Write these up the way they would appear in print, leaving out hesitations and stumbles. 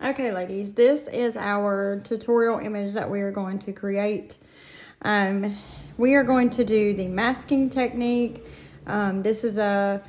Okay, ladies, this is our tutorial image that we are going to create. We are going to do the masking technique. This is a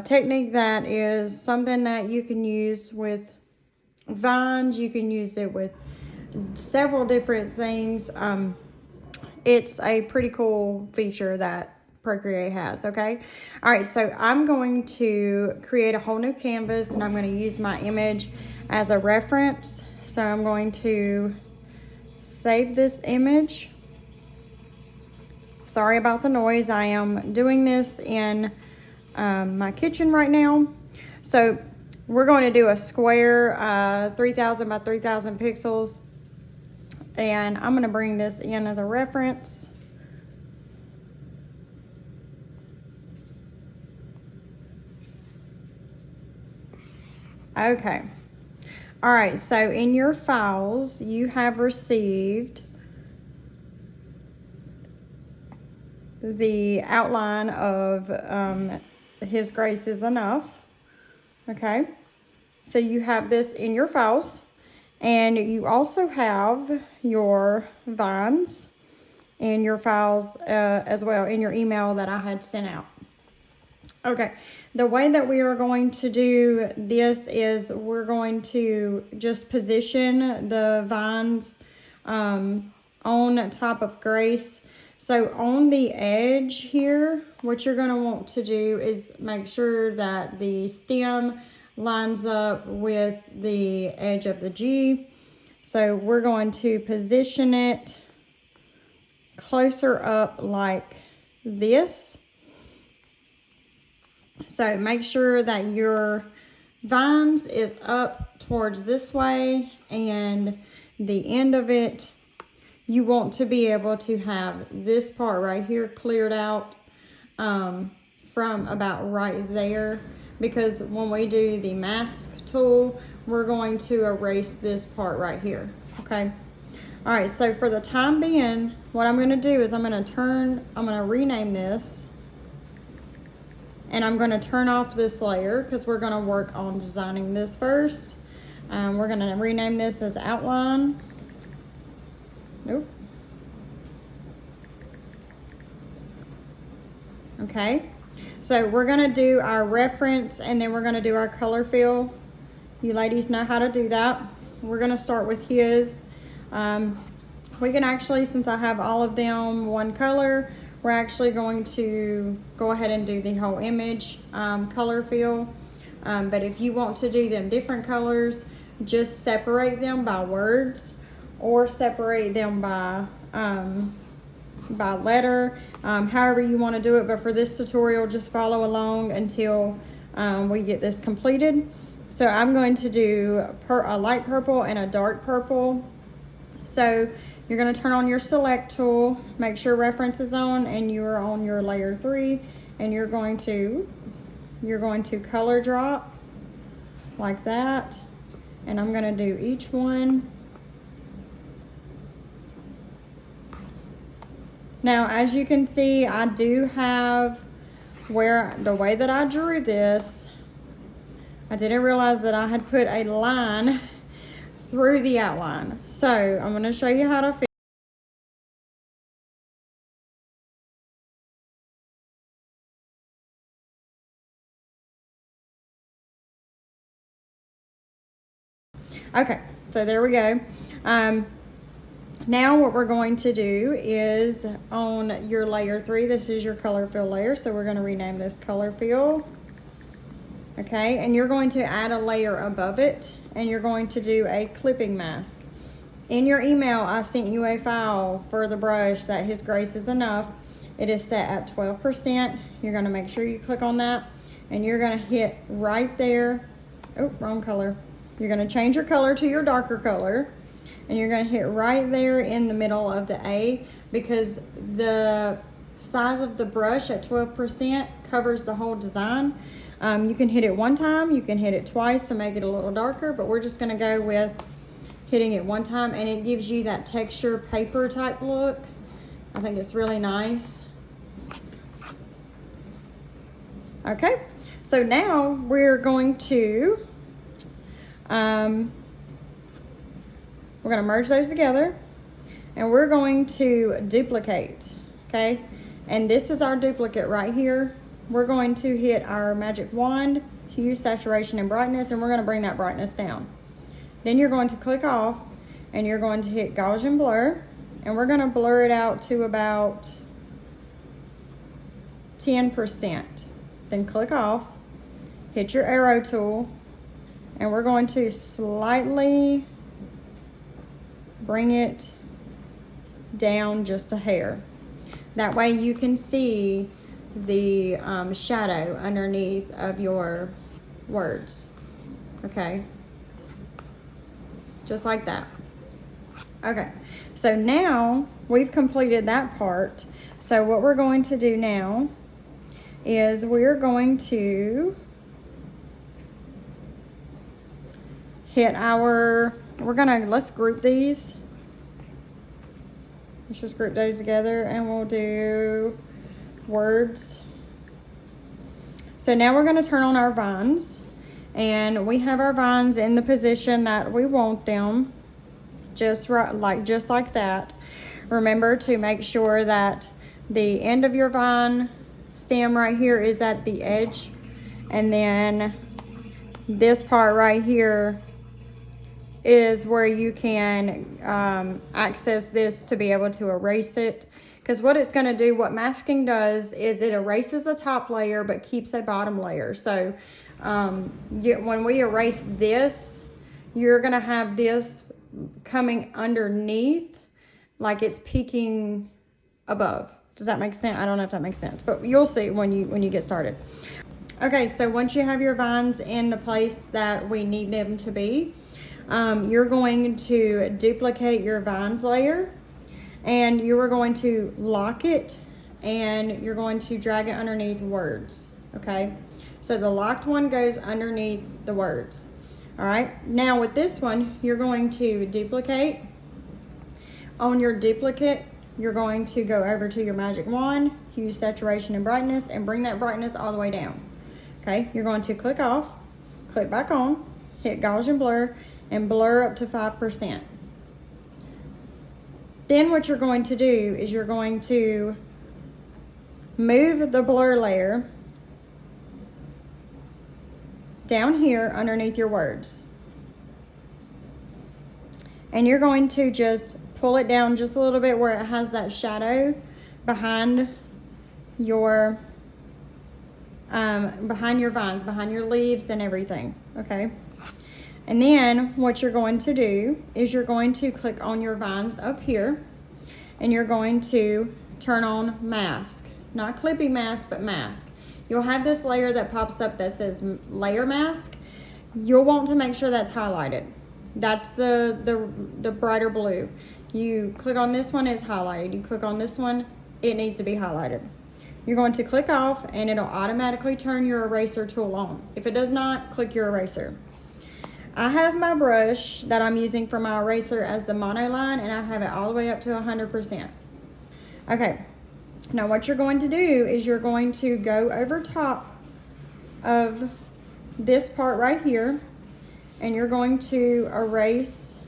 technique that is something that you can use with vines. You can use it with several different things. It's a pretty cool feature that Procreate has, okay? All right, so I'm going to create a whole new canvas and I'm going to use my image as a reference. So I'm going to save this image. Sorry about the noise. I am doing this in my kitchen right now. So we're going to do a square 3000 by 3000 pixels. And I'm going to bring this in as a reference. Okay. All right, so in your files, you have received the outline of His Grace is Enough. Okay. So you have this in your files. And you also have your vines in your files as well, in your email that I had sent out. Okay, the way that we are going to do this is we're going to just position the vines on top of Grace. So on the edge here, what you're going to want to do is make sure that the stem lines up with the edge of the G. So we're going to position it closer up like this. So make sure that your vines is up towards this way, and the end of it, you want to be able to have this part right here cleared out from about right there, because when we do the mask tool, we're going to erase this part right here, okay? All right, so for the time being, what I'm going to do is I'm going to rename this, and I'm going to turn off this layer because we're going to work on designing this first. We're going to rename this as outline. Nope. Okay, so we're going to do our reference and then we're going to do our color fill. You ladies know how to do that. We're going to start with his. We can actually, since I have all of them one color, we're actually going to go ahead and do the whole image color fill. But if you want to do them different colors, just separate them by words or separate them by letter, however you want to do it. But for this tutorial, just follow along until we get this completed. So I'm going to do a light purple and a dark purple. So you're going to turn on your select tool, make sure reference is on, and you are on your layer 3, and you're going to color drop like that. And I'm going to do each one. Now, as you can see, I do have the way that I drew this, I didn't realize that I had put a line through the outline. So I'm going to show you how to fix. Okay, so there we go. Now what we're going to do is on your layer 3, this is your color fill layer, so we're going to rename this color fill. Okay, and you're going to add a layer above it, and you're going to do a clipping mask. In your email, I sent you a file for the brush that His Grace is Enough. It is set at 12%. You're going to make sure you click on that, and you're going to hit right there. Oh, wrong color. You're going to change your color to your darker color, and you're going to hit right there in the middle of the A, because the size of the brush at 12% covers the whole design. You can hit it one time, you can hit it twice to make it a little darker, but we're just going to go with hitting it one time, and it gives you that texture paper type look. I think it's really nice. Okay, so now we're going to We're gonna merge those together and we're going to duplicate, okay? And this is our duplicate right here. We're going to hit our magic wand, hue, saturation, and brightness, and we're gonna bring that brightness down. Then you're going to click off and you're going to hit Gaussian blur, and we're gonna blur it out to about 10%. Then click off, hit your arrow tool, and we're going to slightly bring it down just a hair. That way you can see the shadow underneath of your words, okay? Just like that. Okay, so now we've completed that part. So what we're going to do now is we're going to hit our, let's group these. Let's just group those together and we'll do words. So now we're going to turn on our vines, and we have our vines in the position that we want them, just like that. Remember to make sure that the end of your vine stem right here is at the edge, and then this part right here is where you can access this to be able to erase it. Because what it's going to do, what masking does, is it erases a top layer but keeps a bottom layer. So when we erase this, you're going to have this coming underneath like it's peeking above. Does that make sense? I don't know if that makes sense, but you'll see when you get started. Okay, so once you have your vines in the place that we need them to be, you're going to duplicate your vines layer, and you are going to lock it, and you're going to drag it underneath words, okay? So the locked one goes underneath the words. All right, now with this one, you're going to duplicate. On your duplicate, you're going to go over to your magic wand, hue, saturation, and brightness, and bring that brightness all the way down. Okay, you're going to click off, click back on, hit Gaussian blur, and blur up to 5%. Then what you're going to do is you're going to move the blur layer down here underneath your words. And you're going to just pull it down just a little bit where it has that shadow behind your vines, behind your leaves and everything, okay? And then what you're going to do is you're going to click on your vines up here, and you're going to turn on mask. Not clippy mask, but mask. You'll have this layer that pops up that says layer mask. You'll want to make sure that's highlighted. That's the brighter blue. You click on this one, it's highlighted. You click on this one, it needs to be highlighted. You're going to click off, and it'll automatically turn your eraser tool on. If it does not, click your eraser. I have my brush that I'm using for my eraser as the monoline, and I have it all the way up to 100%. Okay, now what you're going to do is you're going to go over top of this part right here, and you're going to erase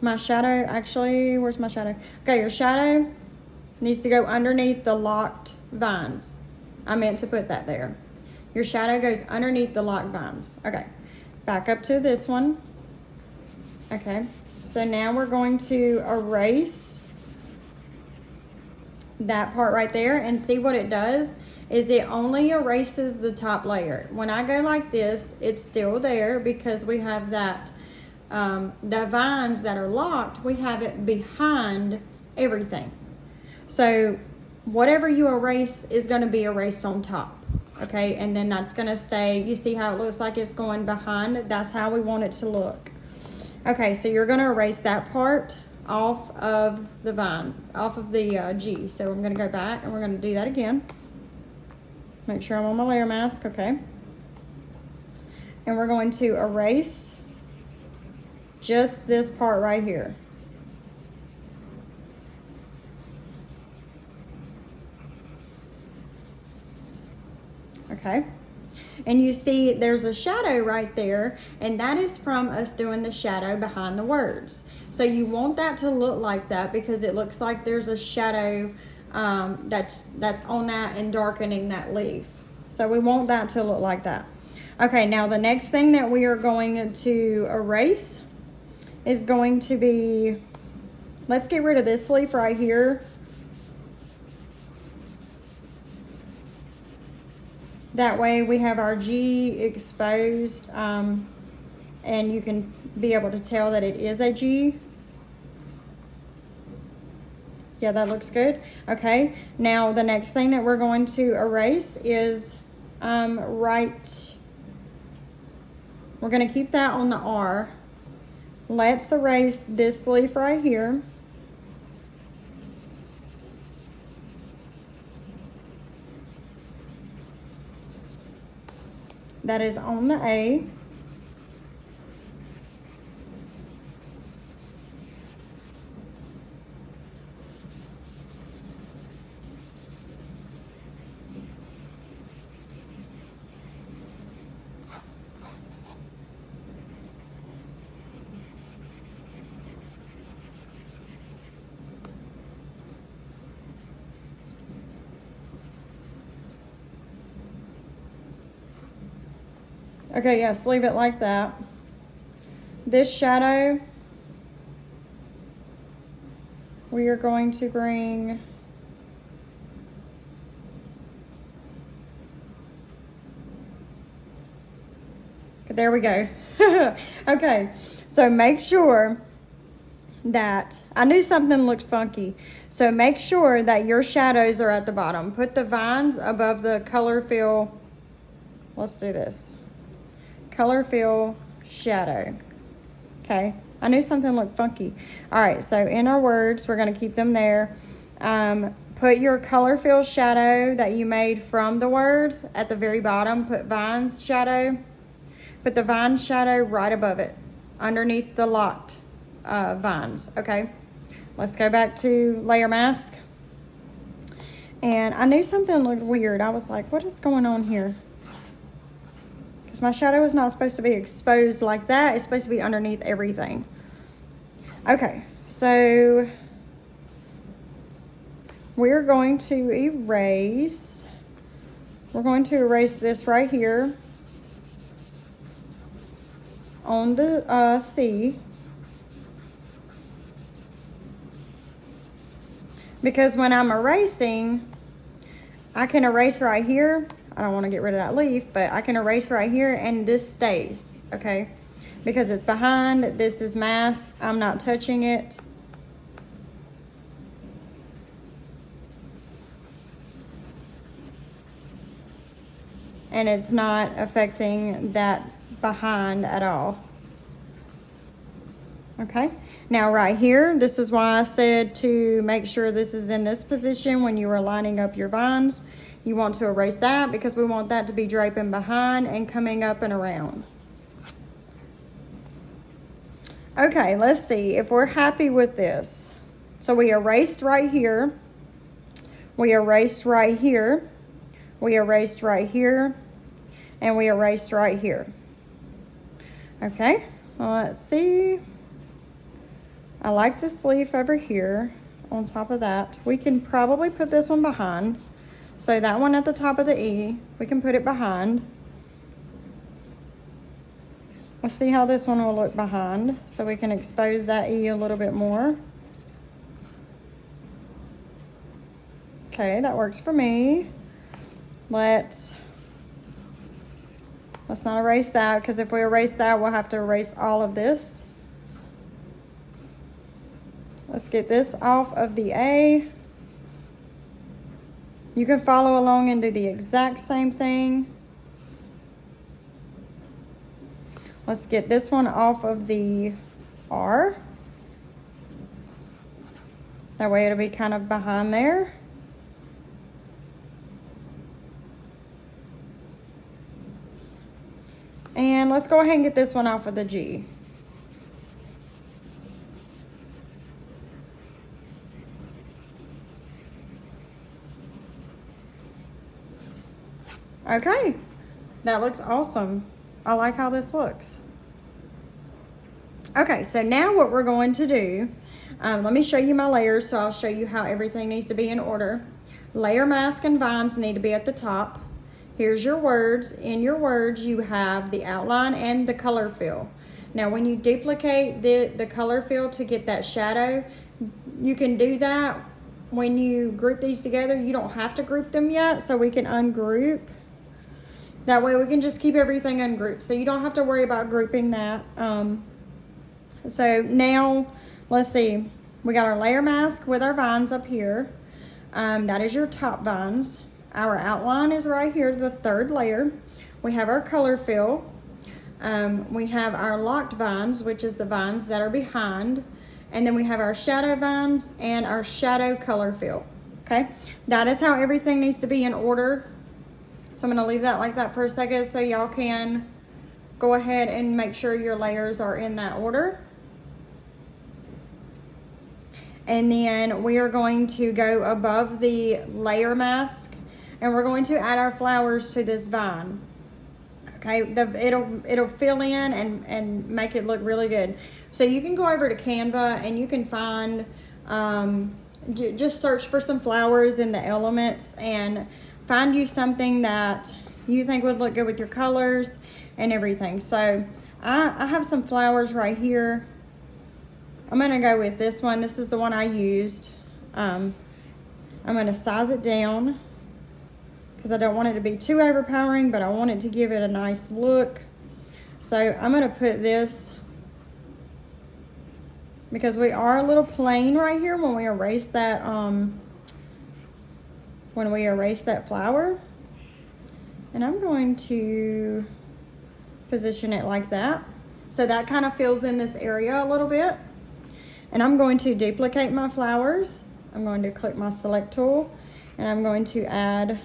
my shadow. Actually, where's my shadow? Okay, your shadow needs to go underneath the locked vines. I meant to put that there. Your shadow goes underneath the locked vines. Okay, back up to this one. Okay, so now we're going to erase that part right there, and see what it does is it only erases the top layer. When I go like this, it's still there because we have that the vines that are locked, we have it behind everything. So whatever you erase is going to be erased on top, okay? And then that's going to stay. You see how it looks like it's going behind? That's how we want it to look. Okay, so you're going to erase that part off of the vine, off of the G. So I'm going to go back, and we're going to do that again. Make sure I'm on my layer mask, okay? And we're going to erase just this part right here. Okay, And you see there's a shadow right there, and that is from us doing the shadow behind the words. So you want that to look like that because it looks like there's a shadow that's on that and darkening that leaf. So we want that to look like that. Okay, now the next thing that we are going to erase is going to be, let's get rid of this leaf right here. That way we have our G exposed, and you can be able to tell that it is a G. Yeah, that looks good. Okay, now the next thing that we're going to erase is right. We're going to keep that on the R. Let's erase this leaf right here. That is on the A. Okay, yes, leave it like that. This shadow, we are going to bring there we go. Okay, so make sure that, I knew something looked funky. So make sure that your shadows are at the bottom. Put the vines above the color fill. Let's do this. Color fill shadow. Okay, I knew something looked funky. All right, so in our words, we're going to keep them there. Put your color fill shadow that you made from the words at the very bottom. Put vines shadow. Put the vine shadow right above it, underneath the locked vines. Okay, let's go back to layer mask. And I knew something looked weird. I was like, what is going on here? Because my shadow is not supposed to be exposed like that. It's supposed to be underneath everything. Okay, so we're going to erase. We're going to erase this right here on the C. Because when I'm erasing, I can erase right here. I don't want to get rid of that leaf, but I can erase right here and this stays, okay? Because it's behind, this is masked, I'm not touching it. And it's not affecting that behind at all. Okay, now right here, this is why I said to make sure this is in this position when you are lining up your vines. You want to erase that because we want that to be draping behind and coming up and around. Okay, let's see if we're happy with this. So we erased right here. We erased right here. We erased right here. And we erased right here. Okay, well, let's see. I like this leaf over here on top of that. We can probably put this one behind. So that one at the top of the E, we can put it behind. Let's see how this one will look behind. So we can expose that E a little bit more. Okay, that works for me. Let's not erase that, because if we erase that, we'll have to erase all of this. Let's get this off of the A. You can follow along and do the exact same thing. Let's get this one off of the R. That way it'll be kind of behind there. And let's go ahead and get this one off of the G. Okay, That looks awesome. I like how this looks. Okay, so now what we're going to do, let me show you my layers, so I'll show you how everything needs to be in order. Layer mask and vines need to be at the top. Here's your words. In your words, you have the outline and the color fill. Now, when you duplicate the color fill to get that shadow, you can do that when you group these together. You don't have to group them yet, so we can ungroup. That way we can just keep everything ungrouped, so you don't have to worry about grouping that. So now, let's see. We got our layer mask with our vines up here. That is your top vines. Our outline is right here, the third layer. We have our color fill. We have our locked vines, which is the vines that are behind. And then we have our shadow vines and our shadow color fill. Okay, that is how everything needs to be in order. So I'm going to leave that like that for a second so y'all can go ahead and make sure your layers are in that order. And then we are going to go above the layer mask and we're going to add our flowers to this vine. Okay, it'll fill in and make it look really good. So you can go over to Canva and you can find, just search for some flowers in the elements and find you something that you think would look good with your colors and everything. So I have some flowers right here. I'm gonna go with this one. This is the one I used. I'm gonna size it down because I don't want it to be too overpowering, but I want it to give it a nice look. So I'm gonna put this, because we are a little plain right here when we erase that flower. And I'm going to position it like that. So that kind of fills in this area a little bit. And I'm going to duplicate my flowers. I'm going to click my select tool and I'm going to add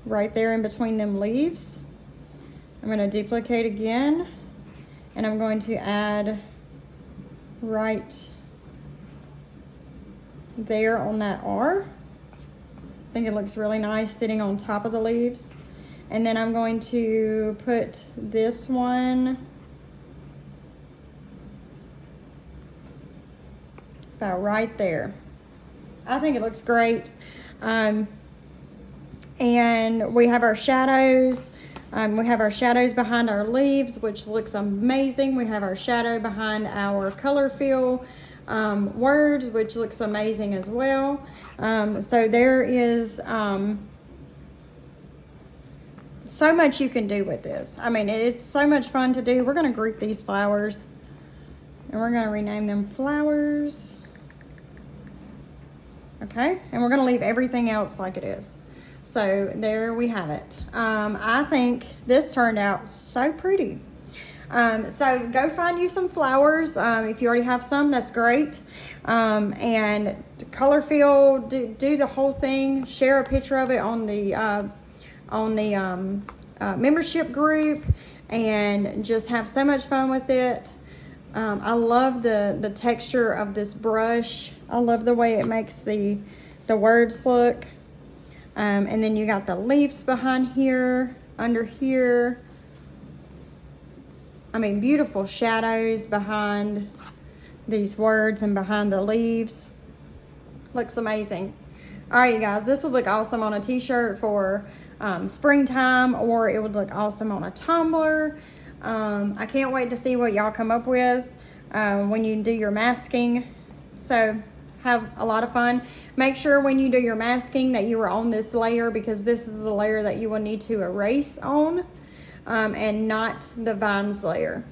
right there in between them leaves. I'm going to duplicate again and I'm going to add right there on that R. I think it looks really nice sitting on top of the leaves. And then I'm going to put this one about right there. I think it looks great. And we have our shadows. We have our shadows behind our leaves, which looks amazing. We have our shadow behind our color fill words, which looks amazing as well. So there is so much you can do with this. I mean, it's so much fun to do. We're going to group these flowers and we're going to rename them flowers. Okay, and we're going to leave everything else like it is. So there we have it. I think this turned out so pretty. So go find you some flowers. If you already have some, that's great. And color fill, do the whole thing. Share a picture of it on the membership group and just have so much fun with it. I love the texture of this brush. I love the way it makes the words look. And then you got the leaves behind here, under here. I mean, beautiful shadows behind these words and behind the leaves. Looks amazing. All right, you guys, this would look awesome on a t-shirt for springtime, or it would look awesome on a tumbler. I can't wait to see what y'all come up with when you do your masking. So have a lot of fun. Make sure when you do your masking that you are on this layer, because this is the layer that you will need to erase on, and not the vines layer.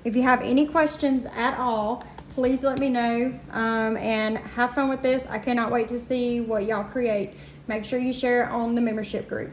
If you have any questions at all, please let me know, and have fun with this. I cannot wait to see what y'all create. Make sure you share it on the membership group.